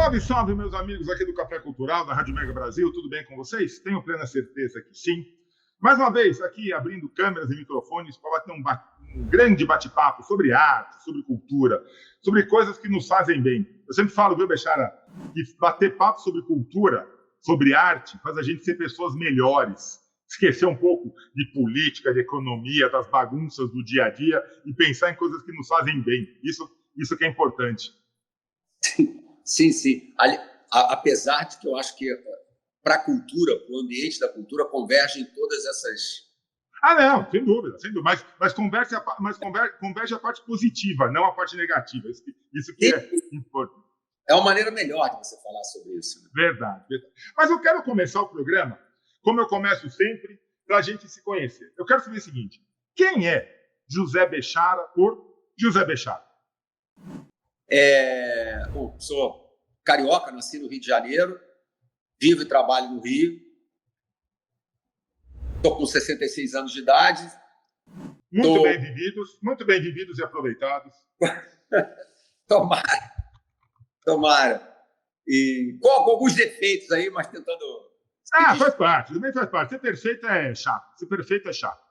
Salve, salve, meus amigos aqui do Café Cultural, da Rádio Mega Brasil, tudo bem com vocês? Tenho plena certeza que sim. Mais uma vez, aqui abrindo câmeras e microfones para bater um grande bate-papo sobre arte, sobre cultura, sobre coisas que nos fazem bem. Eu sempre falo, viu, Bechara, que bater papo sobre cultura, sobre arte, faz a gente ser pessoas melhores. Esquecer um pouco de política, de economia, das bagunças do dia a dia e pensar em coisas que nos fazem bem. Isso que é importante. Sim, sim. Apesar de que eu acho que para a cultura, para o ambiente da cultura, convergem todas essas... Não, sem dúvida. Mas converge a parte positiva, não a parte negativa. Isso que é importante. É uma maneira melhor de você falar sobre isso. Né? Verdade. Mas eu quero começar o programa, como eu começo sempre, para a gente se conhecer. Eu quero saber o seguinte: quem é José Bechara por José Bechara? Bom, sou carioca, nasci no Rio de Janeiro, vivo e trabalho no Rio. Estou com 66 anos de idade. Muito bem vividos e aproveitados. Tomara. E com alguns defeitos aí, mas tentando... Faz parte, também faz parte. Ser perfeito é chato.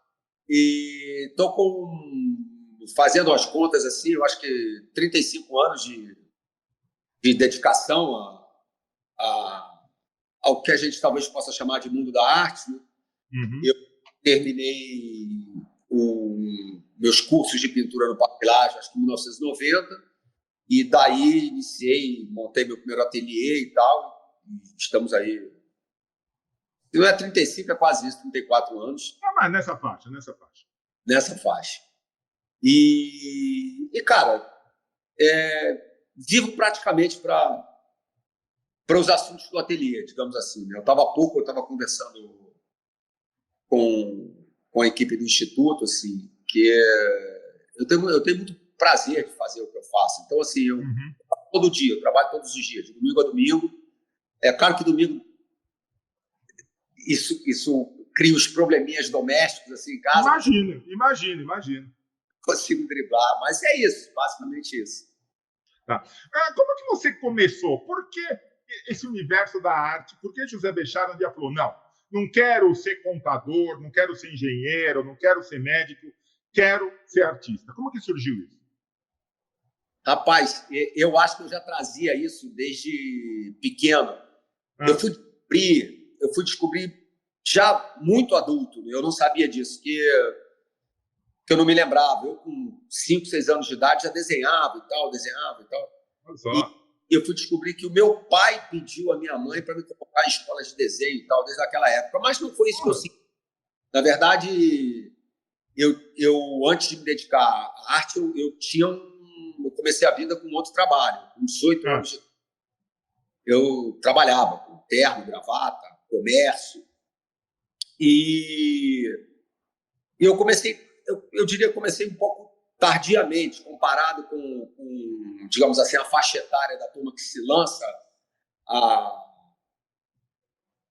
E estou fazendo as contas assim, eu acho que 35 anos de dedicação ao que a gente talvez possa chamar de mundo da arte. Né? Uhum. Eu terminei meus cursos de pintura no Papelagem, acho que em 1990, e daí montei meu primeiro ateliê e tal, e estamos aí, não é 35, é quase isso, 34 anos. Mas nessa faixa. E cara, vivo praticamente para os assuntos do ateliê, digamos assim. Né? Eu estava conversando com a equipe do Instituto, assim, que eu tenho muito prazer de fazer o que eu faço. Então, assim, eu todo dia, eu trabalho todos os dias, de domingo a domingo. É claro que domingo isso cria os probleminhas domésticos assim em casa. Imagino. Consigo driblar, mas é isso, basicamente isso. Tá. Como que você começou? Por que esse universo da arte? Por que José Bechara um dia falou, não quero ser contador, não quero ser engenheiro, não quero ser médico, quero ser artista? Como que surgiu isso? Rapaz, eu acho que eu já trazia isso desde pequeno. Eu fui descobrir já muito adulto, eu não sabia disso, que eu não me lembrava. Eu, com 5, 6 anos de idade, já desenhava e tal. Olha só. E eu fui descobrir que o meu pai pediu à minha mãe para me colocar em escolas de desenho e tal, desde aquela época. Mas não foi isso que eu senti. Na verdade, eu antes de me dedicar à arte, eu comecei a vida com outro trabalho. Com 18 anos, eu trabalhava com terno, gravata, comércio. E eu comecei... Eu diria que comecei um pouco tardiamente, comparado com, digamos assim, a faixa etária da turma que se lança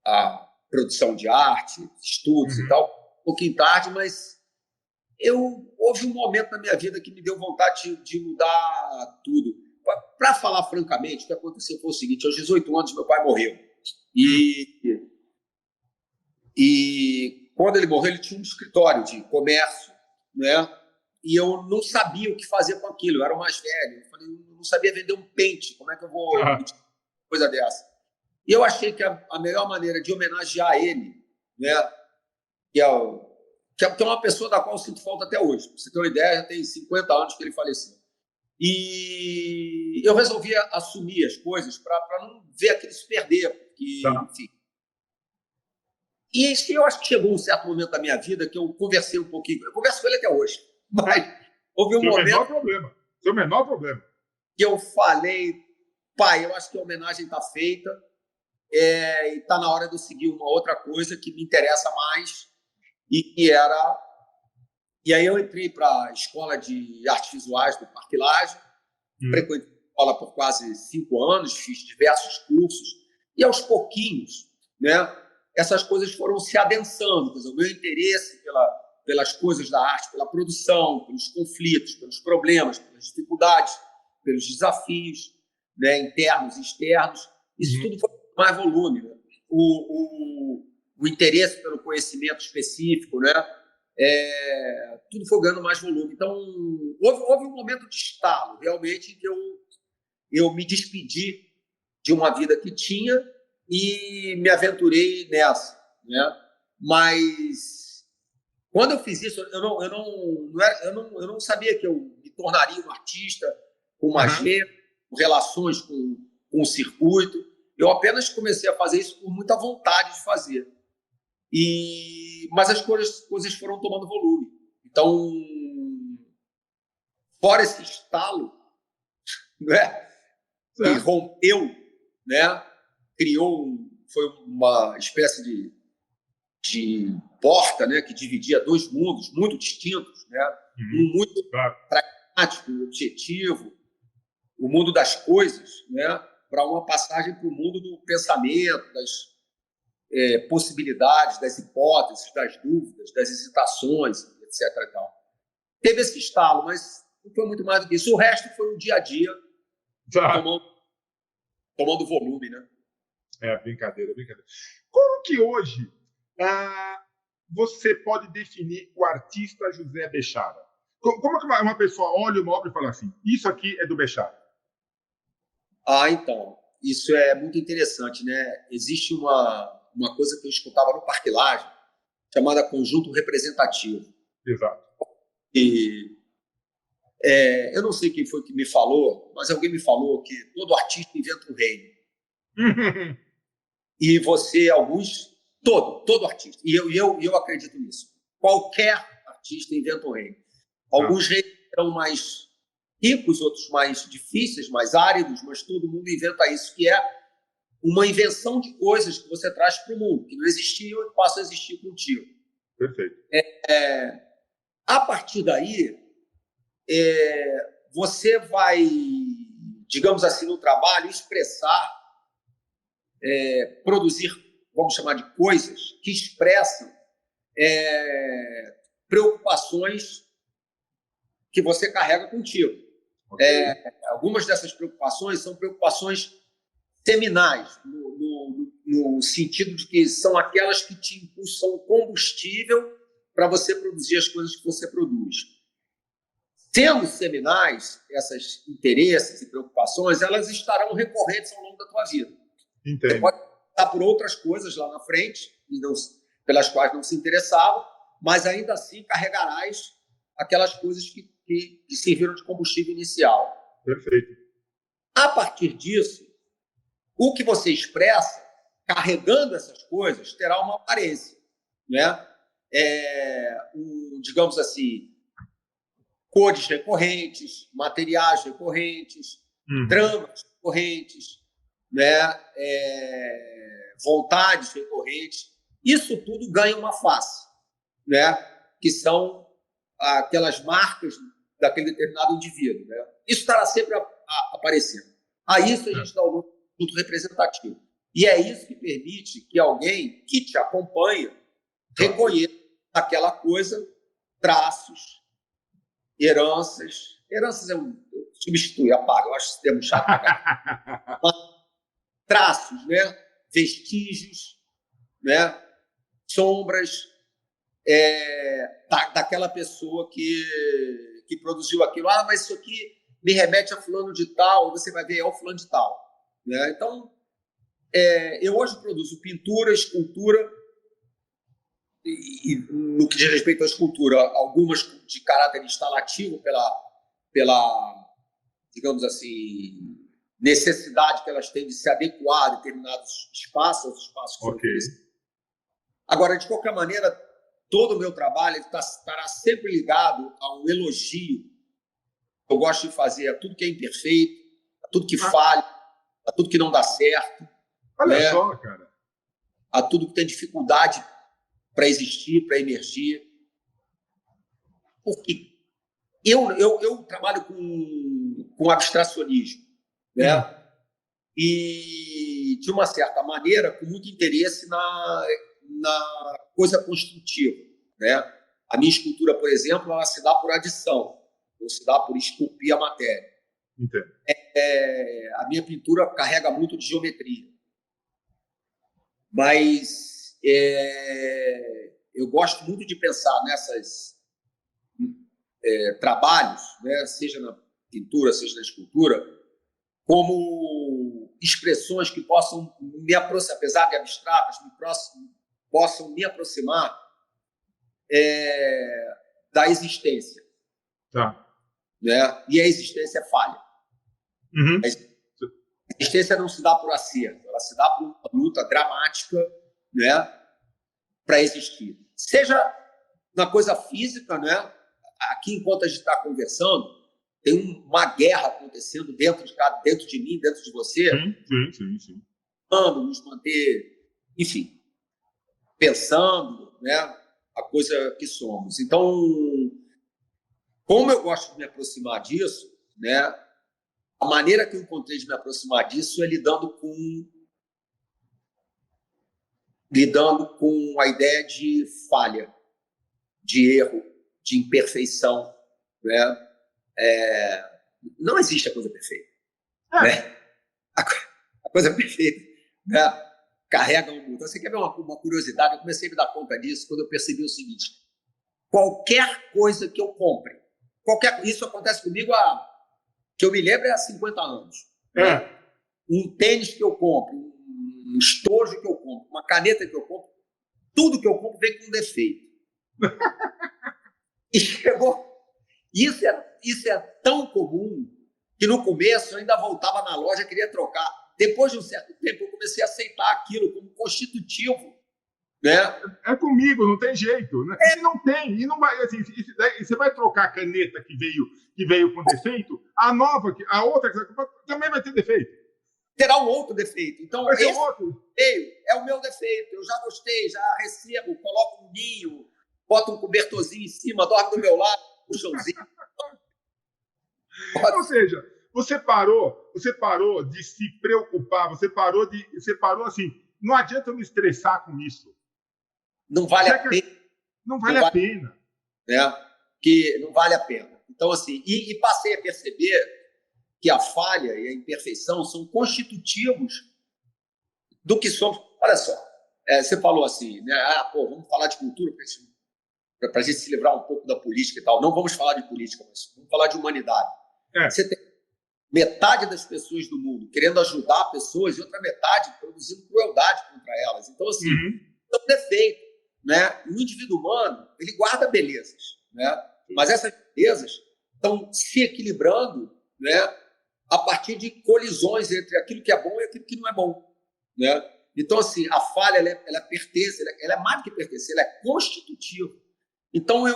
a produção de arte, estudos e tal, um pouquinho tarde, mas houve um momento na minha vida que me deu vontade de mudar tudo. Para falar francamente, o que aconteceu foi o seguinte: aos 18 anos, meu pai morreu. E quando ele morreu, ele tinha um escritório de comércio, né? E eu não sabia o que fazer com aquilo. Eu era o mais velho. Eu falei, eu não sabia vender um pente. Como é que eu vou coisa dessa? E eu achei que a melhor maneira de homenagear ele, né, que é uma pessoa da qual eu sinto falta até hoje. Pra você ter uma ideia, já tem 50 anos que ele faleceu. E eu resolvi assumir as coisas para não ver aquilo se perder. Porque, enfim. E eu acho que chegou um certo momento da minha vida que eu conversei um pouquinho. Eu converso com ele até hoje. Mas houve um momento... Seu menor problema. Que eu falei, pai, eu acho que a homenagem está feita e está na hora de eu seguir uma outra coisa que me interessa mais. E que era... E aí eu entrei para a Escola de Artes Visuais do Parque Lage. Frequentei a escola por quase 5 anos, fiz diversos cursos. E aos pouquinhos, né, essas coisas foram se adensando. Quer dizer, o meu interesse pelas coisas da arte, pela produção, pelos conflitos, pelos problemas, pelas dificuldades, pelos desafios, né, internos e externos. Isso tudo foi mais volume, né? O interesse pelo conhecimento específico, né? Tudo foi ganhando mais volume. Então, houve um momento de estalo, realmente, em que eu me despedi de uma vida que tinha e me aventurei nessa, né? Mas quando eu fiz isso, eu não sabia que eu me tornaria um artista com uma agenda, com relações com o circuito. Eu apenas comecei a fazer isso por muita vontade de fazer. Mas as coisas foram tomando volume. Então, fora esse estalo, né, que rompeu, né, foi uma espécie de porta, né, que dividia dois mundos muito distintos, né? Um mundo pragmático, objetivo, o mundo das coisas, né, para uma passagem para o mundo do pensamento, das possibilidades, das hipóteses, das dúvidas, das hesitações, etc. E tal. Teve esse estalo, mas não foi muito mais do que isso. O resto foi o dia a dia, tomando volume, né? Brincadeira. Como que hoje você pode definir o artista José Bechara? Como que uma pessoa olha uma obra e fala assim, isso aqui é do Bechara? Então, isso é muito interessante, né? Existe uma coisa que eu escutava no Parque Lage, chamada conjunto representativo. Exato. Eu não sei quem foi que me falou, mas alguém me falou que todo artista inventa um reino. E todo artista, e eu acredito nisso, qualquer artista inventa um reino. Alguns reinos serão mais ricos, outros mais difíceis, mais áridos, mas todo mundo inventa isso, que é uma invenção de coisas que você traz para o mundo, que não existiam e passam a existir contigo. Perfeito. A partir daí, você vai, digamos assim, no trabalho, expressar, produzir, vamos chamar de coisas, que expressam preocupações que você carrega contigo. Okay. Algumas dessas preocupações são preocupações seminais, no sentido de que são aquelas que te impulsam combustível para você produzir as coisas que você produz. Sendo seminais, esses interesses e preocupações, elas estarão recorrentes ao longo da tua vida. Entendo. Você pode passar por outras coisas lá na frente, pelas quais não se interessava, mas ainda assim carregarás aquelas coisas que serviram de combustível inicial. Perfeito. A partir disso, o que você expressa, carregando essas coisas, terá uma aparência, né? Digamos assim, cores recorrentes, materiais recorrentes, tramas recorrentes, né? Vontades recorrentes. Isso tudo ganha uma face, né? Que são aquelas marcas daquele determinado indivíduo, né? Isso estará sempre aparecendo. A isso a gente dá o nome de conjunto representativo. E é isso que permite que alguém que te acompanha reconheça aquela coisa, traços, heranças. Heranças substitui, apaga, eu acho esse termo chato. Traços, né? Vestígios, né? Sombras daquela pessoa que produziu aquilo. Mas isso aqui me remete a fulano de tal, você vai ver, é o fulano de tal. Né? Então, eu hoje produzo pintura, escultura, e no que diz respeito à escultura, algumas de caráter instalativo pela, digamos assim, necessidade que elas têm de se adequar a determinados espaços, aos espaços que são oferecidos. Agora, de qualquer maneira, todo o meu trabalho estará sempre ligado a um elogio que eu gosto de fazer a tudo que é imperfeito, a tudo que falha, a tudo que não dá certo. Olha só, cara. A tudo que tem dificuldade para existir, para emergir. Porque eu trabalho com abstracionismo, né? E, de uma certa maneira, com muito interesse na coisa construtiva, né? A minha escultura, por exemplo, ela se dá por adição, não se dá por esculpir a matéria. Entendo. a minha pintura carrega muito de geometria. Mas eu gosto muito de pensar nesses trabalhos, né, seja na pintura, seja na escultura, como expressões que possam me aproximar, apesar de abstratas, possam me aproximar da existência. Tá. Né? E a existência é falha. Uhum. A existência não se dá por acerto, ela se dá por uma luta dramática, né, para existir. Seja na coisa física, né? Aqui, enquanto a gente está conversando, tem uma guerra acontecendo dentro de mim, dentro de você, sim. Nos manter, enfim, pensando, né, a coisa que somos. Então, como eu gosto de me aproximar disso, né, a maneira que eu encontrei de me aproximar disso é lidando com a ideia de falha, de erro, de imperfeição, né? Não existe a coisa perfeita. Né? A coisa perfeita, né, carrega um mundo. Você quer ver uma curiosidade? Eu comecei a me dar conta disso quando eu percebi o seguinte: qualquer coisa que eu compre, isso acontece comigo que eu me lembro há 50 anos. Né? Um tênis que eu compro, um estojo que eu compro, uma caneta que eu compro, tudo que eu compro vem com defeito. E chegou. Isso é tão comum que no começo eu ainda voltava na loja e queria trocar. Depois de um certo tempo eu comecei a aceitar aquilo como constitutivo. Né? É comigo, não tem jeito. Né? E não tem. E não vai, assim, você vai trocar a caneta que veio com defeito, a outra também vai ter defeito. Terá um outro defeito. Então, esse outro é o meu defeito. Eu já gostei, já recebo, coloco um ninho, boto um cobertorzinho em cima, dorme do meu lado, um chãozinho. Ou seja, você parou de se preocupar, você parou assim, não adianta eu me estressar com isso. Não vale a pena. Não vale a pena. Né? Que não vale a pena. Então, assim, e passei a perceber que a falha e a imperfeição são constitutivos do que somos. Olha só, você falou assim, né? Vamos falar de cultura para a gente se livrar um pouco da política e tal. Não vamos falar de política, mas vamos falar de humanidade. Você tem metade das pessoas do mundo querendo ajudar pessoas e outra metade produzindo crueldade contra elas. Então, assim, é um defeito. Né? O indivíduo humano, ele guarda belezas, né? Mas essas belezas estão se equilibrando, né, a partir de colisões entre aquilo que é bom e aquilo que não é bom. Né? Então, assim, a falha, ela pertence, ela é mais do que pertencer, ela é constitutiva. Então,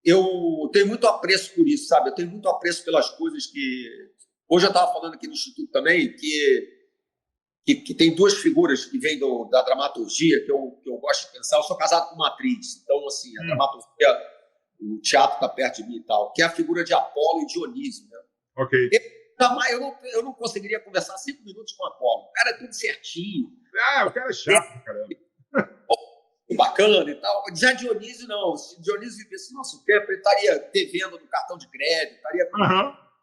eu tenho muito apreço por isso, sabe? Eu tenho muito apreço pelas coisas que... Hoje eu estava falando aqui no Instituto também que tem duas figuras que vêm da dramaturgia que eu gosto de pensar. Eu sou casado com uma atriz, então, assim, a dramaturgia, o teatro está perto de mim e tal, que é a figura de Apolo e Dionísio. Né? Ok. Eu não conseguiria conversar 5 minutos com Apolo. O cara é tudo certinho. O cara é chato, caramba. Bacana e tal. Já Dionísio, não. Se Dionísio vivesse nosso tempo, ele estaria devendo no cartão de crédito, estaria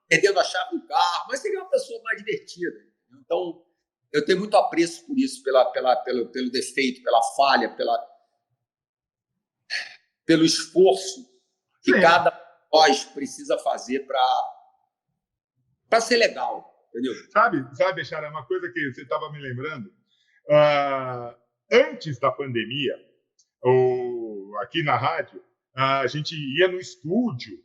perdendo a chave do carro, mas seria uma pessoa mais divertida. Então, eu tenho muito apreço por isso, pelo defeito, pela falha, pelo esforço que cada nós precisa fazer para ser legal, entendeu? Sabe, Xará, uma coisa que você estava me lembrando, antes da pandemia, aqui na rádio, a gente ia no estúdio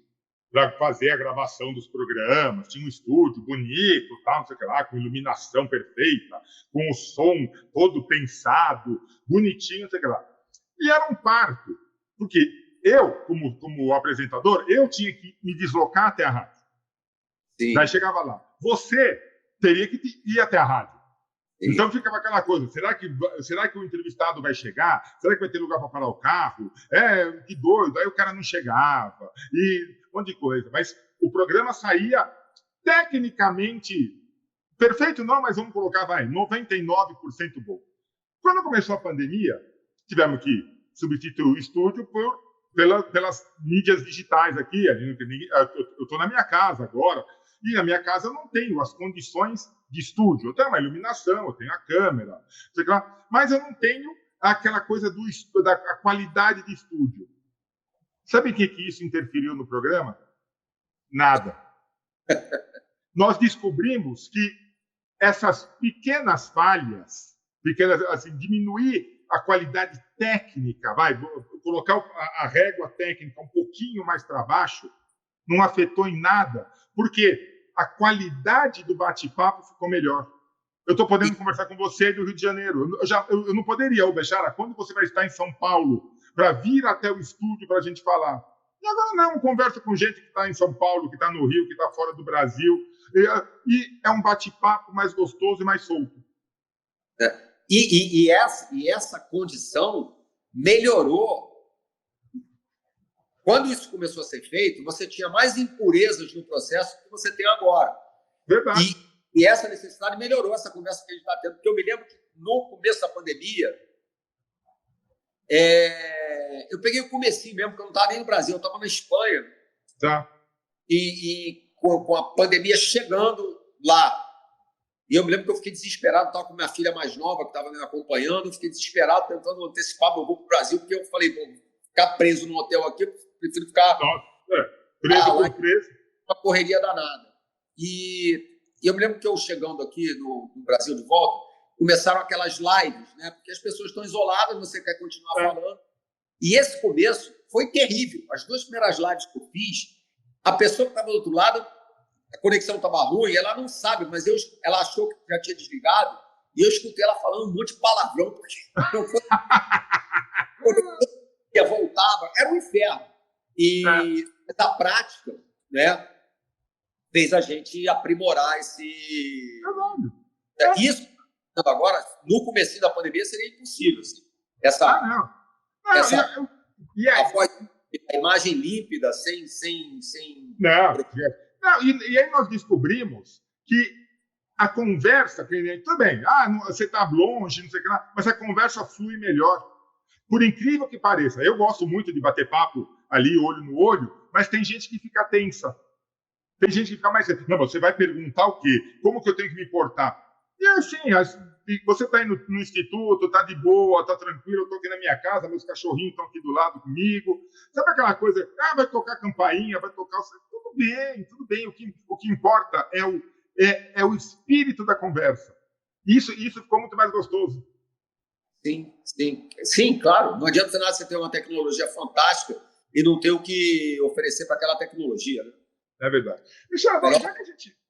para fazer a gravação dos programas, tinha um estúdio bonito, tal, não sei o que lá, com iluminação perfeita, com o som todo pensado, bonitinho, não sei o que lá. E era um parto, porque eu, como apresentador, eu tinha que me deslocar até a rádio. Sim. Daí chegava lá. Você teria que ir até a rádio. Sim. Então ficava aquela coisa, será que o entrevistado vai chegar? Será que vai ter lugar para parar o carro? Que doido, aí o cara não chegava, e um monte de coisa. Mas o programa saía tecnicamente perfeito, não, mas vamos colocar, 99% bom. Quando começou a pandemia, tivemos que substituir o estúdio pelas mídias digitais aqui. Eu estou na minha casa agora, E na minha casa eu não tenho as condições de estúdio. Eu tenho uma iluminação, eu tenho a câmera, sei lá, mas eu não tenho aquela coisa da qualidade de estúdio. Sabe o que isso interferiu no programa? Nada. Nós descobrimos que essas pequenas falhas, assim, diminuir a qualidade técnica, colocar a régua técnica um pouquinho mais para baixo, não afetou em nada, porque a qualidade do bate-papo ficou melhor. Eu estou podendo conversar com você do Rio de Janeiro. Eu não poderia, Bechara, quando você vai estar em São Paulo para vir até o estúdio para a gente falar? E agora não, conversa com gente que está em São Paulo, que está no Rio, que está fora do Brasil. E é um bate-papo mais gostoso e mais solto. E essa condição melhorou. Quando isso começou a ser feito, você tinha mais impurezas no processo do que você tem agora. Verdade. E essa necessidade melhorou essa conversa que a gente está tendo. Porque eu me lembro que no começo da pandemia, eu peguei o comecinho mesmo, porque eu não estava nem no Brasil, eu estava na Espanha. Tá. E com a pandemia chegando lá. E eu me lembro que eu fiquei desesperado, estava com minha filha mais nova, que estava me acompanhando, eu fiquei desesperado, tentando antecipar meu voo para o Brasil, porque eu falei, bom, ficar preso no hotel aqui, eu prefiro ficar preso. Uma correria danada. E eu me lembro que eu chegando aqui no Brasil de volta, começaram aquelas lives, né? Porque as pessoas estão isoladas, você quer continuar falando. E esse começo foi terrível. As 2 primeiras lives que eu fiz, a pessoa que estava do outro lado, a conexão estava ruim, ela não sabe, mas ela achou que já tinha desligado, e eu escutei ela falando um monte de palavrão, porque não foi... voltava, era um inferno. E essa prática, né, fez a gente aprimorar esse... Isso, agora, no começo da pandemia, seria impossível. Assim. A imagem límpida, sem... E aí nós descobrimos que a conversa, tudo bem, você está longe, não sei o que lá, mas a conversa flui melhor. Por incrível que pareça, eu gosto muito de bater papo ali, olho no olho, mas tem gente que fica tensa. Tem gente que fica mais... Não, você vai perguntar o quê? Como que eu tenho que me portar? E assim, você está indo no instituto, está de boa, está tranquilo, eu estou aqui na minha casa, meus cachorrinhos estão aqui do lado comigo. Sabe aquela coisa, vai tocar campainha, vai tocar... Tudo bem. O que importa é o espírito da conversa. Isso ficou muito mais gostoso. Sim, claro. Não adianta nada você ter uma tecnologia fantástica e não ter o que oferecer para aquela tecnologia. Né? É verdade. Michel,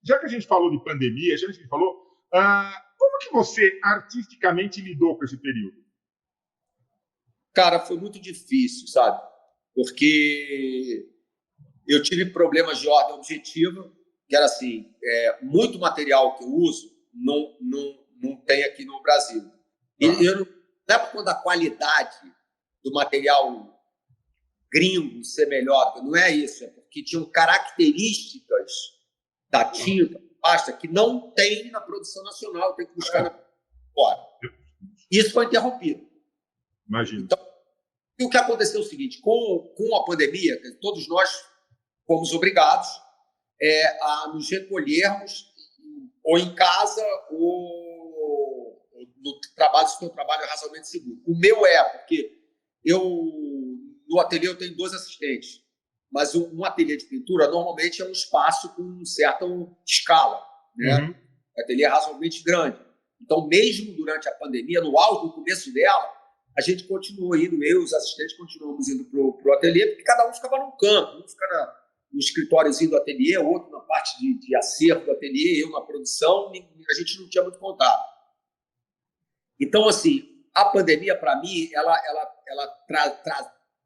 já que a gente falou de pandemia, já que a gente falou, como que você artisticamente lidou com esse período? Cara, foi muito difícil, sabe? Porque eu tive problemas de ordem objetiva, que era assim, muito material que eu uso não tem aqui no Brasil. Não é por conta da qualidade do material gringo ser melhor, não é isso, é porque tinham características da tinta, pasta, que não tem na produção nacional, tem que buscar fora. Isso foi interrompido. Imagina. Então, e o que aconteceu é o seguinte, com a pandemia, todos nós fomos obrigados a nos recolhermos ou em casa ou no trabalho, se o trabalho é razoavelmente seguro. O meu porque no ateliê eu tenho 2 assistentes, mas um ateliê de pintura normalmente é um espaço com certa escala, né? Uhum. Um ateliê razoavelmente grande. Então, mesmo durante a pandemia, no começo dela, a gente continuou indo, eu e os assistentes continuamos indo para o ateliê, porque cada um ficava num canto, um fica no escritóriozinho do ateliê, outro na parte de acervo do ateliê, eu na produção, a gente não tinha muito contato. Então, assim, a pandemia, para mim, ela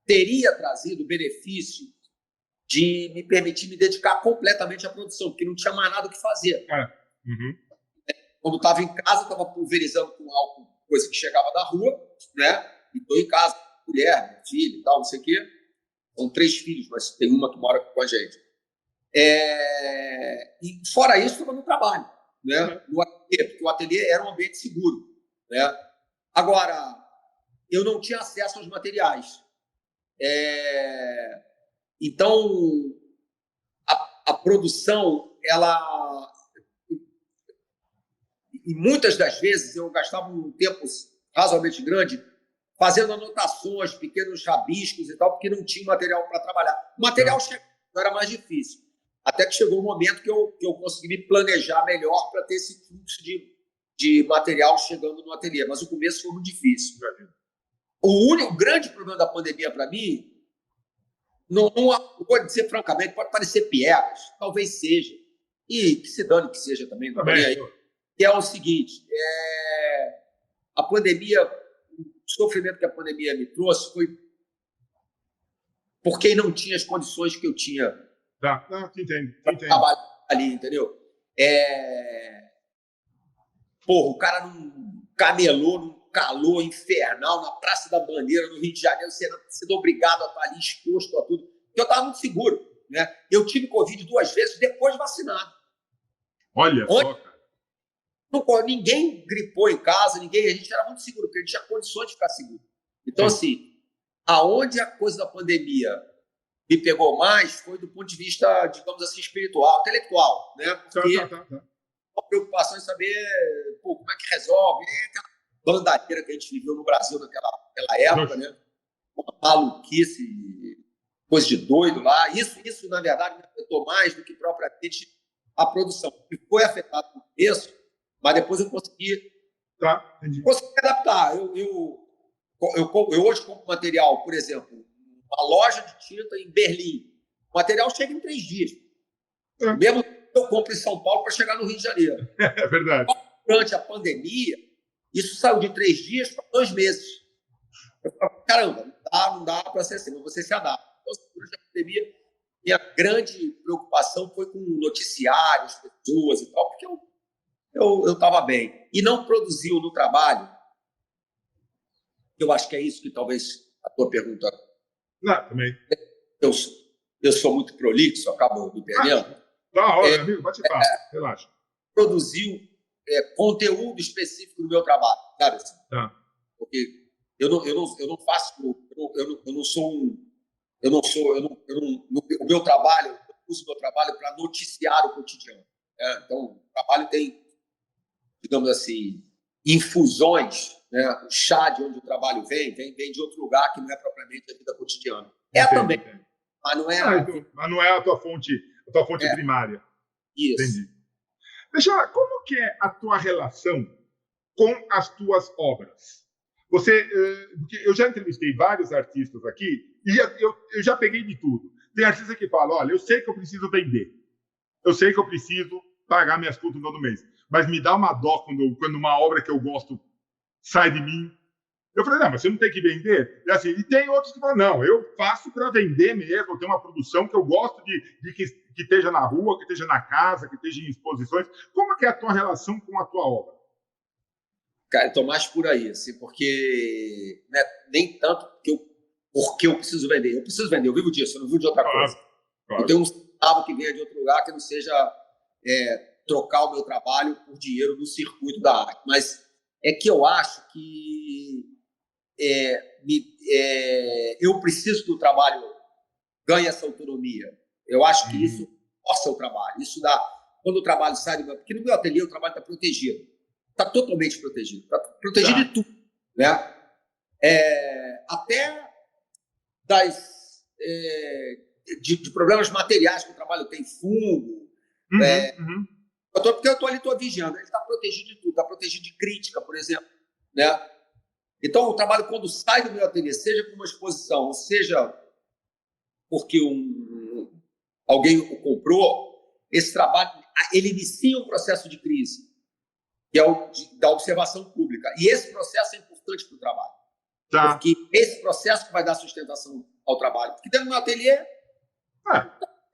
teria trazido o benefício de me permitir me dedicar completamente à produção, porque não tinha mais nada o que fazer. Uhum. Quando estava em casa, estava pulverizando com álcool, coisa que chegava da rua, né? E estou em casa, mulher, filho e tal, não sei o quê. São 3 filhos, mas tem uma que mora com a gente. E fora isso, estava no trabalho, né? No ateliê, porque o ateliê era um ambiente seguro, né? Agora, eu não tinha acesso aos materiais. Então, a produção E muitas das vezes eu gastava um tempo razoavelmente grande fazendo anotações, pequenos rabiscos e tal, porque não tinha material para trabalhar. O material era mais difícil. Até que chegou um momento que eu consegui me planejar melhor para ter esse fluxo de material chegando no ateliê. Mas o começo foi muito difícil. O grande problema da pandemia para mim, não vou dizer francamente, pode parecer piegas, talvez seja. E que se dane que seja também, não aí. Que é o seguinte, a pandemia, o sofrimento que a pandemia me trouxe foi porque não tinha as condições que eu tinha. Tá, te entendo. Trabalhar ali, entendeu? O cara num camelô, num calor infernal, na Praça da Bandeira, no Rio de Janeiro, sendo obrigado a estar ali exposto a tudo. Eu estava muito seguro, né? Eu tive Covid 2 vezes depois de vacinado. Olha só, cara. Ninguém gripou em casa, a gente era muito seguro, porque a gente tinha condições de ficar seguro. Então, assim, aonde a coisa da pandemia me pegou mais foi do ponto de vista, digamos assim, espiritual, intelectual, né? Porque a preocupação em saber como é que resolve, aquela bandadeira que a gente viveu no Brasil naquela época, né? Uma maluquice, coisa de doido lá. Isso, na verdade, me afetou mais do que propriamente a produção, que foi afetada no começo, mas depois eu consegui adaptar. Eu hoje compro material, por exemplo, uma loja de tinta em Berlim. O material chega em 3 dias. Mesmo que eu compro em São Paulo para chegar no Rio de Janeiro. É verdade. Durante a pandemia, isso saiu de 3 dias para 2 meses. Eu falo, caramba, não dá para ser assim, mas você se adapta. Então, durante a pandemia, minha grande preocupação foi com noticiários, pessoas e tal, porque eu estava bem. E não produziu no trabalho. Eu acho que é isso que talvez a tua pergunta... Não, também. Eu sou muito prolixo, acabo me perdendo. Da hora, amigo, bate papo, relaxa. Produziu conteúdo específico no meu trabalho, sabe assim? Porque eu não faço, eu não sou o meu trabalho, eu uso o meu trabalho para noticiar o cotidiano. Então, o trabalho tem, digamos assim, infusões, né? O chá de onde o trabalho vem de outro lugar que não é propriamente a vida cotidiana. Também, mas não é. Mas não é a tua fonte primária. Isso. Entendi. Deixa, como que é a tua relação com as tuas obras? Porque eu já entrevistei vários artistas aqui e eu já peguei de tudo. Tem artista que fala, olha, eu sei que eu preciso vender, eu sei que eu preciso pagar minhas contas todo mês, mas me dá uma dó quando uma obra que eu gosto sai de mim. Eu falei, não, mas você não tem que vender? E, assim, e tem outros que falam, não, eu faço para vender mesmo, eu tenho uma produção que eu gosto de que esteja na rua, que esteja na casa, que esteja em exposições. Como é que é a tua relação com a tua obra? Cara, eu estou mais por aí, assim, porque nem tanto porque eu preciso vender. Eu preciso vender, eu vivo disso, eu não vivo de outra coisa. Claro. Eu tenho um centavo que venha de outro lugar que não seja trocar o meu trabalho por dinheiro no circuito da arte. Mas é que eu acho que eu preciso que o trabalho ganhe essa autonomia. Eu acho que isso força o trabalho. Isso dá... Quando o trabalho sai do meu... Porque no meu ateliê o trabalho está protegido. Está totalmente protegido. Está protegido de tudo. Né? Até de problemas materiais que o trabalho tem, fungo. Porque eu estou ali, estou vigiando. Ele está protegido de tudo. Está protegido de crítica, por exemplo. Né? Então, o trabalho, quando sai do meu ateliê, seja por uma exposição, ou seja porque alguém o comprou, esse trabalho, ele inicia um processo de crise, que é o da observação pública. E esse processo é importante para o trabalho. Porque esse processo que vai dar sustentação ao trabalho. Porque dentro do meu ateliê,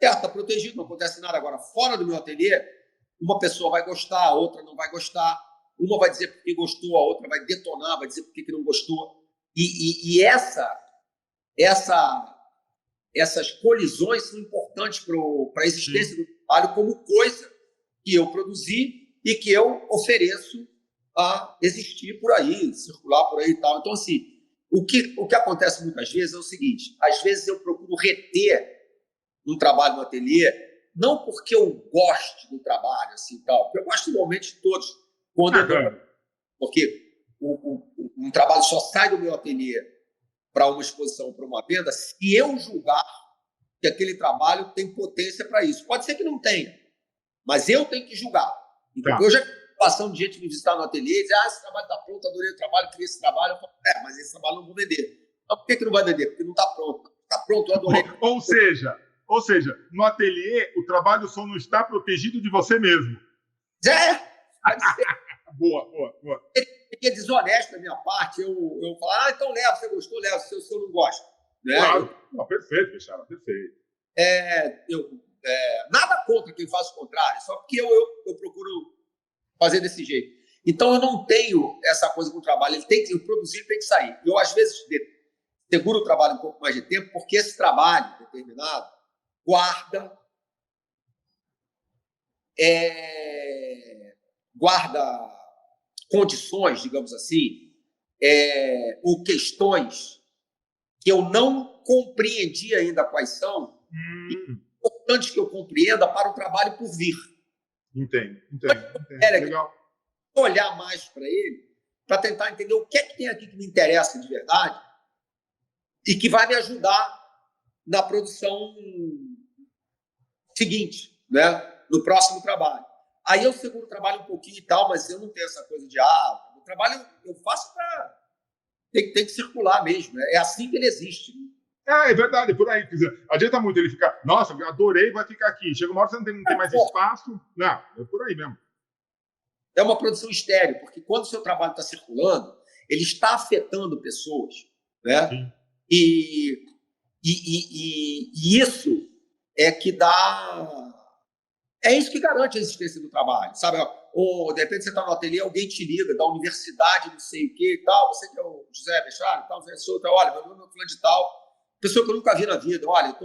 está protegido, não acontece nada. Agora, fora do meu ateliê, uma pessoa vai gostar, a outra não vai gostar. Uma vai dizer porque gostou, a outra vai detonar, vai dizer porque não gostou. E essas colisões são importantes para a existência do trabalho como coisa que eu produzi e que eu ofereço a existir por aí, circular por aí e tal. Então, assim, o que acontece muitas vezes é o seguinte: às vezes eu procuro reter um trabalho no ateliê não porque eu goste do trabalho, assim, tal, porque eu gosto igualmente de todos, quando eu dou, porque um trabalho só sai do meu ateliê para uma exposição, para uma venda, se eu julgar que aquele trabalho tem potência para isso. Pode ser que não tenha, mas eu tenho que julgar. Então, eu já passando de gente me visitar no ateliê e dizer, esse trabalho está pronto, adorei o trabalho, queria esse trabalho. Eu falo, mas esse trabalho eu não vou vender. Então, por que não vai vender? Porque não está pronto. Está pronto, eu adorei. Ou seja, no ateliê, o trabalho só não está protegido de você mesmo. Pode ser. Boa. É desonesto da minha parte. Eu falo, então leva, você gostou, leva, se eu não gosto. Né? Claro. Perfeito, Bechara, perfeito. Nada contra quem faz o contrário, só porque eu procuro fazer desse jeito. Então, eu não tenho essa coisa com o trabalho. O produzir tem que sair. Eu, às vezes, seguro o trabalho um pouco mais de tempo, porque esse trabalho determinado guarda condições, digamos assim, ou questões que eu não compreendi ainda quais são, importante que eu compreenda para o trabalho por vir. Entendo. Legal. Olhar mais para ele, para tentar entender o que é que tem aqui que me interessa de verdade e que vai me ajudar na produção seguinte, né? No próximo trabalho. Aí eu seguro o trabalho um pouquinho e tal, mas eu não tenho essa coisa de o trabalho eu faço para... Tem que circular mesmo, né? É assim que ele existe. É verdade, por aí. Quer dizer, adianta muito ele ficar, nossa, adorei, vai ficar aqui. Chega uma hora que você não tem mais espaço. Não, é por aí mesmo. É uma produção estéril, porque quando o seu trabalho está circulando, ele está afetando pessoas, né? Sim. E isso é que dá... É isso que garante a existência do trabalho, sabe? Ou, de repente, você está no ateliê, alguém te liga da universidade, não sei o quê e tal, você que é o José Bechara e tal, olha, meu nome é fulano de tal, pessoa que eu nunca vi na vida, olha,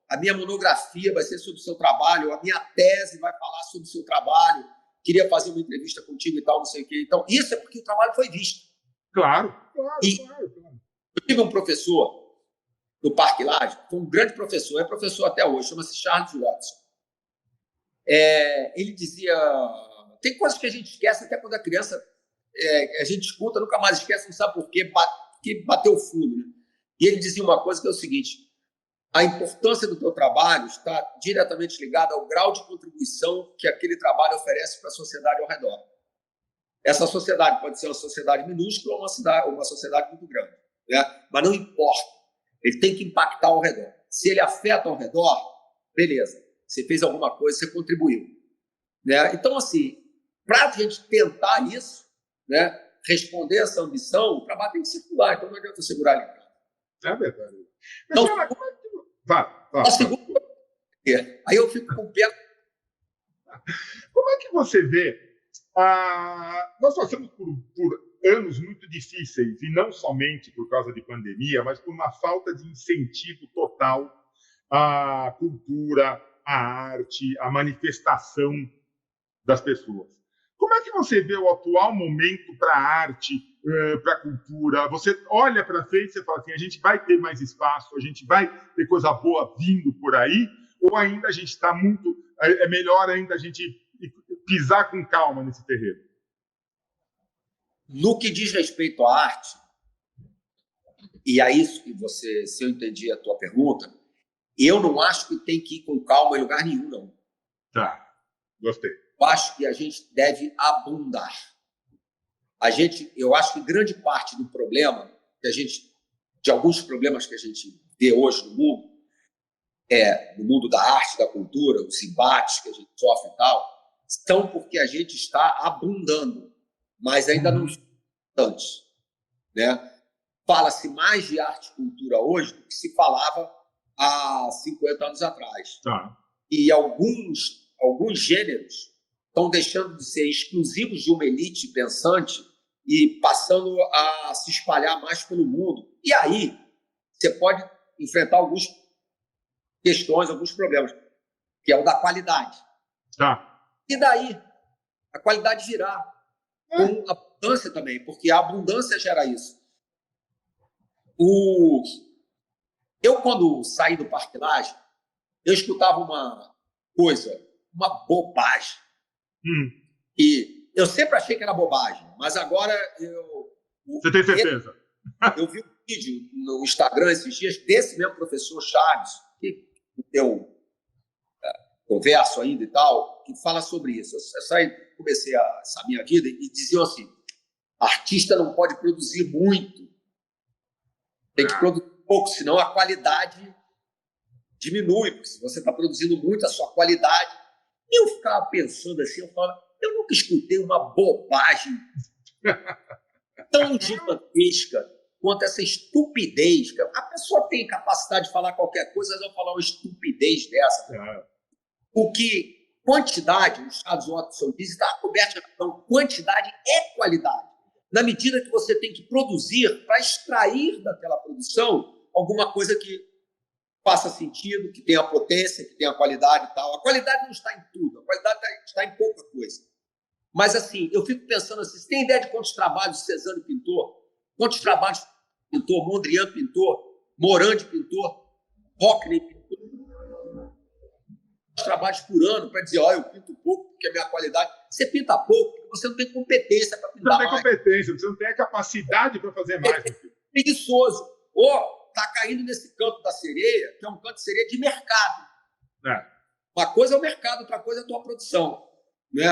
a minha monografia vai ser sobre o seu trabalho, a minha tese vai falar sobre o seu trabalho, queria fazer uma entrevista contigo e tal, não sei o quê. Então, isso é porque o trabalho foi visto. Claro. Eu tive um professor do Parque Lage, foi um grande professor, é professor até hoje, chama-se Charles Watson. Ele dizia, tem coisas que a gente esquece até quando é criança, a gente escuta, nunca mais esquece, não sabe por quê, que bateu fundo, né? E ele dizia uma coisa que é o seguinte: a importância do teu trabalho está diretamente ligada ao grau de contribuição que aquele trabalho oferece para a sociedade ao redor. Essa sociedade pode ser uma sociedade minúscula ou uma sociedade muito grande, né? Mas não importa, ele tem que impactar ao redor. Se ele afeta ao redor, beleza, você fez alguma coisa, você contribuiu, né? Então, assim, para a gente tentar isso, né, responder essa ambição, o trabalho tem que circular, então não adianta segurar ele. É verdade. Mas, então, como é que... Vá. Aí eu fico com o pé. Como é que você vê? Nós passamos por anos muito difíceis, e não somente por causa de pandemia, mas por uma falta de incentivo total à cultura, à arte, à manifestação das pessoas. Como é que você vê o atual momento para a arte, para a cultura? Você olha para frente e fala assim, a gente vai ter mais espaço, a gente vai ter coisa boa vindo por aí, ou ainda a gente está muito... É melhor ainda a gente pisar com calma nesse terreno? No que diz respeito à arte, e a isso que você, se eu entendi a tua pergunta, eu não acho que tem que ir com calma em lugar nenhum, não. Tá, gostei. Eu acho que a gente deve abundar. Eu acho que grande parte do problema de alguns problemas que a gente vê hoje no mundo da arte, da cultura, os embates que a gente sofre e tal, são porque a gente está abundando, mas ainda não antes, né? Fala-se mais de arte e cultura hoje do que se falava há 50 anos atrás. Tá. E alguns gêneros estão deixando de ser exclusivos de uma elite pensante e passando a se espalhar mais pelo mundo. E aí você pode enfrentar algumas questões, alguns problemas, que é o da qualidade. Tá. E daí a qualidade virá com abundância também, porque a abundância gera isso. Eu, quando saí do Parque Lage, eu escutava coisa, uma bobagem. E eu sempre achei que era bobagem, mas agora Você tem certeza? Eu vi um vídeo no Instagram esses dias desse mesmo professor Chaves, que eu converso ainda e tal, que fala sobre isso. Eu comecei essa minha vida e diziam assim: artista não pode produzir muito, tem que produzir pouco, senão a qualidade diminui, porque se você está produzindo muito, a sua qualidade... E eu ficava pensando assim, eu nunca escutei uma bobagem tão gigantesca quanto essa estupidez. A pessoa tem capacidade de falar qualquer coisa, mas eu vou falar uma estupidez dessa. O que quantidade, o Charles Watson diz, está coberto de razão, quantidade é qualidade. Na medida que você tem que produzir para extrair daquela produção alguma coisa que faça sentido, que tenha potência, que tenha qualidade e tal. A qualidade não está em tudo, a qualidade está em pouca coisa. Mas, assim, eu fico pensando assim, você tem ideia de quantos trabalhos Cezanne pintou? Quantos trabalhos pintou? Mondrian pintou? Morandi pintou? Hockney pintou? Trabalhos por ano para dizer, eu pinto pouco porque a minha qualidade... Você pinta pouco porque você não tem competência para pintar mais. Você não tem competência, você não tem a capacidade para fazer mais. Preguiçoso. Ou está caindo nesse canto da sereia, que é um canto de sereia de mercado. Uma coisa é o mercado, outra coisa é a tua produção. Né?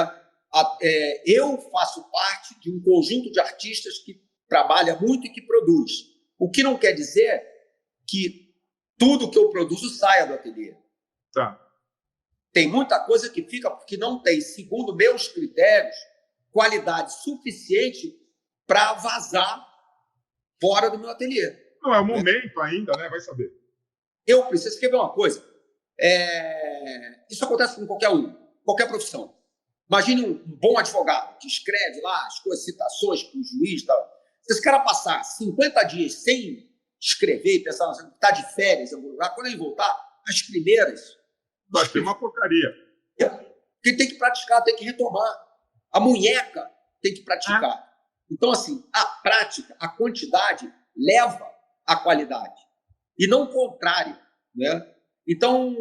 Eu faço parte de um conjunto de artistas que trabalha muito e que produz. O que não quer dizer que tudo que eu produzo saia do ateliê. Tem muita coisa que fica porque não tem, segundo meus critérios, qualidade suficiente para vazar fora do meu ateliê. Não é o momento ainda, né? Vai saber. Eu preciso escrever uma coisa. Isso acontece com qualquer um, qualquer profissão. Imagine um bom advogado que escreve lá as coisas, citações para o juiz e tal. Se esse cara passar 50 dias sem escrever e pensar que está de férias em algum lugar, quando ele voltar, as primeiras... Vai ser uma porcaria. Quem tem que praticar, tem que retomar. A munheca tem que praticar. Então, assim, a prática, a quantidade leva à qualidade. E não o contrário. Né? Então,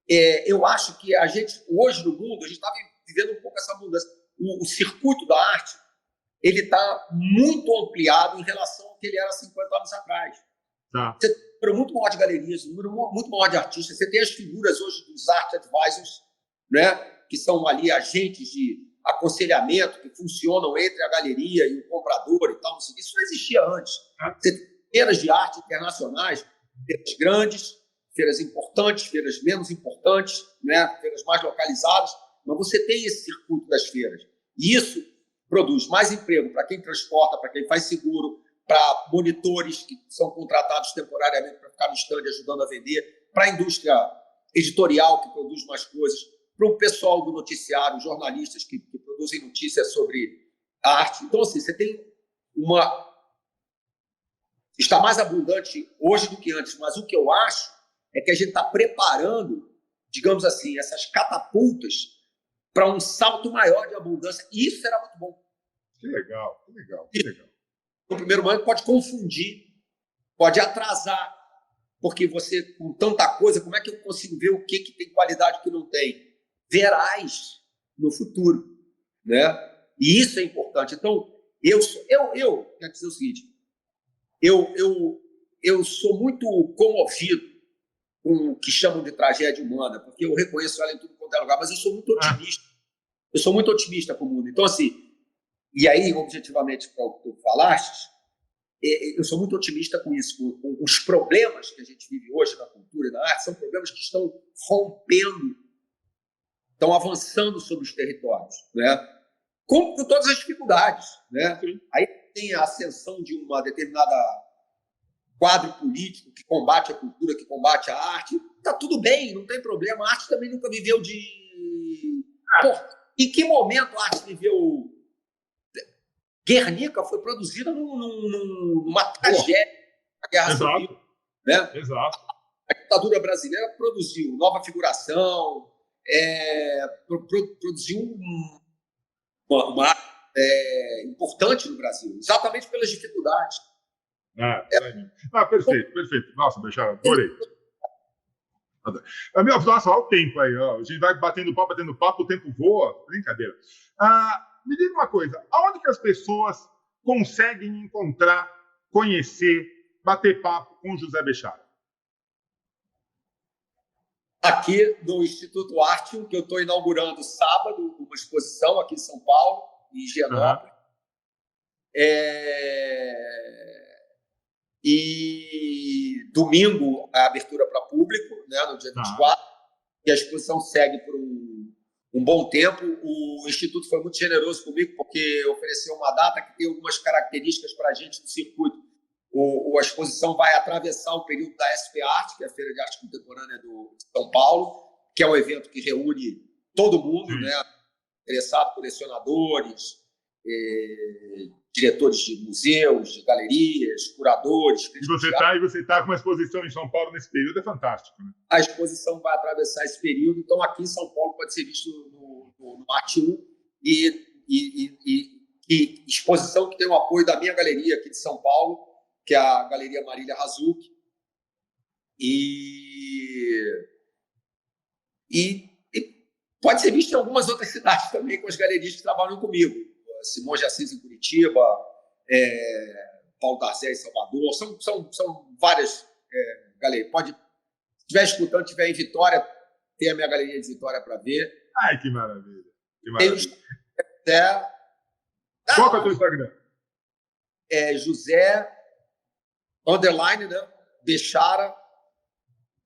eu acho que a gente, hoje no mundo, a gente está vivendo um pouco essa mudança. O circuito da arte ele está muito ampliado em relação ao que ele era 50 anos atrás. Você tem um número muito maior de galerias, um número muito maior de artistas. Você tem as figuras hoje dos art advisors, né, que são ali agentes de aconselhamento que funcionam entre a galeria e o comprador e tal. Isso não existia antes. Você tem feiras de arte internacionais, feiras grandes, feiras importantes, feiras menos importantes, né, feiras mais localizadas, mas você tem esse circuito das feiras. E isso produz mais emprego para quem transporta, para quem faz seguro, para monitores que são contratados temporariamente para ficar no stand ajudando a vender, para a indústria editorial que produz mais coisas, para o pessoal do noticiário, jornalistas que produzem notícias sobre a arte. Então, assim, você tem uma... Está mais abundante hoje do que antes, mas o que eu acho é que a gente está preparando, digamos assim, essas catapultas para um salto maior de abundância. E isso será muito bom. Que legal, que legal, que legal. No primeiro momento pode confundir, pode atrasar, porque você, com tanta coisa, como é que eu consigo ver o que tem qualidade e o que não tem? Verás no futuro, né? E isso é importante. Então, eu quero dizer o seguinte, eu sou muito comovido com o que chamam de tragédia humana, porque eu reconheço ela em tudo quanto é lugar, mas eu sou muito otimista. Eu sou muito otimista com o mundo. Então, assim, e aí, objetivamente, para o que tu falaste, eu sou muito otimista com isso. Com os problemas que a gente vive hoje na cultura e na arte, são problemas que estão rompendo, estão avançando sobre os territórios, né? Com todas as dificuldades, né? Aí tem a ascensão de uma determinada quadro político que combate a cultura, que combate a arte. Está tudo bem, não tem problema. A arte também nunca viveu de... Pô, em que momento a arte viveu... Guernica foi produzida numa tragédia da Guerra Civil. Né? Exato. A ditadura brasileira produziu Nova Figuração, produziu uma importante no Brasil, exatamente pelas dificuldades. Perfeito, perfeito. Nossa, Bechara, adorei. Nossa, olha o tempo aí. Ó. A gente vai batendo papo, o tempo voa. Brincadeira. Me diga uma coisa. Aonde que as pessoas conseguem encontrar, conhecer, bater papo com o José Bechara? Aqui no Instituto Artium, que eu estou inaugurando sábado, uma exposição aqui em São Paulo, em Higienópolis. E domingo a abertura para público, né, no dia 24, e a exposição segue por um bom tempo. O Instituto foi muito generoso comigo, porque ofereceu uma data que tem algumas características para a gente no circuito. A exposição vai atravessar o período da SP Art, que é a Feira de Arte Contemporânea de São Paulo, que é um evento que reúne todo mundo, né, interessado, colecionadores, diretores de museus, de galerias, curadores. E você tá com uma exposição em São Paulo nesse período, é fantástico, né? A exposição vai atravessar esse período, então aqui em São Paulo pode ser visto no Artium e exposição que tem o apoio da minha galeria aqui de São Paulo, que é a Galeria Marília Razucchi, e pode ser visto em algumas outras cidades também, com as galerias que trabalham comigo. Simões de Assis em Curitiba, Paulo Tarzé em Salvador, são várias galerias. Se estiver escutando, estiver em Vitória, tem a minha galeria de Vitória para ver. Ai, que maravilha. Que maravilha. Qual é o teu Instagram? José _ né? Bechara.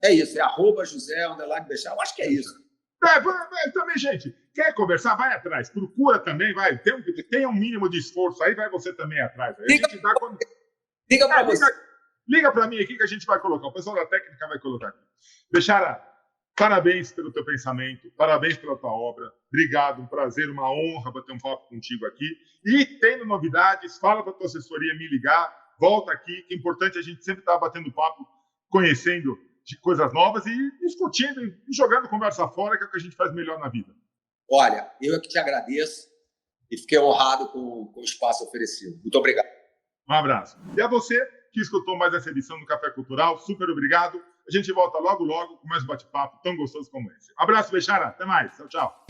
É isso, @José _ Bechara. Eu acho que é isso. Também, gente, quer conversar? Vai atrás. Procura também, vai. Tem um mínimo de esforço aí, vai você também atrás. Liga para você. Liga para mim aqui que a gente vai colocar. O pessoal da técnica vai colocar aqui. Bechara, parabéns pelo teu pensamento, parabéns pela tua obra. Obrigado, um prazer, uma honra bater um papo contigo aqui. E tendo novidades, fala para a tua assessoria me ligar, volta aqui, que é importante a gente sempre estar batendo papo, conhecendo de coisas novas e discutindo e jogando conversa fora, que é o que a gente faz melhor na vida. Olha, eu é que te agradeço e fiquei honrado com o espaço oferecido. Muito obrigado. Um abraço. E a você que escutou mais essa edição do Café Cultural, super obrigado. A gente volta logo com mais um bate-papo tão gostoso como esse. Um abraço, Bechara. Até mais. Tchau, tchau.